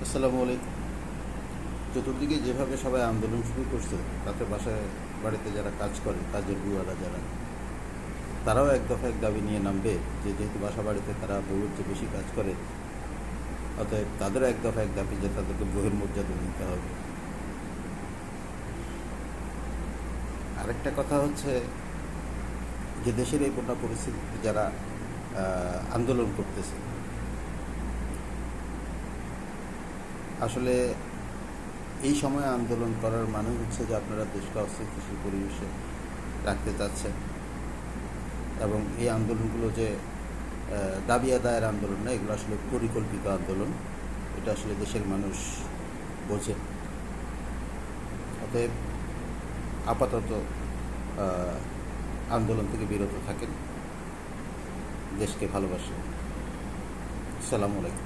আসসালামু আলাইকুম। চতুর্দিকে যেভাবে সবাই আন্দোলন শুরু করছে, তাতে বাসায় বাড়িতে যারা কাজ করে, কাজের বুয়ারা যারা, তারাও এক দফা এক দাবি নিয়ে নামবে যে যেহেতু বাসা বাড়িতে তারা বউয়ের চেয়ে বেশি কাজ করে, অতএব তাদেরও এক দফা এক দাবি যে তাদেরকে বউয়ের মর্যাদা দিতে হবে। আরেকটা কথা হচ্ছে যে দেশের এই বন্যা পরিস্থিতিতে যারা আন্দোলন করতেছে, আসলে এই সময় আন্দোলন করার মানে হচ্ছে যে আপনারা দেশকে অস্থিতিশীল পরিবেশে রাখতে চাচ্ছেন, এবং এই আন্দোলনগুলো যে দাবি আদায়ের আন্দোলন না, এগুলো আসলে পরিকল্পিত আন্দোলন। এটা আসলে দেশের মানুষ বোঝে। অতএব আপাতত আন্দোলন থেকে বিরত থাকেন, দেশকে ভালোবাসেন। আসসালামু আলাইকুম।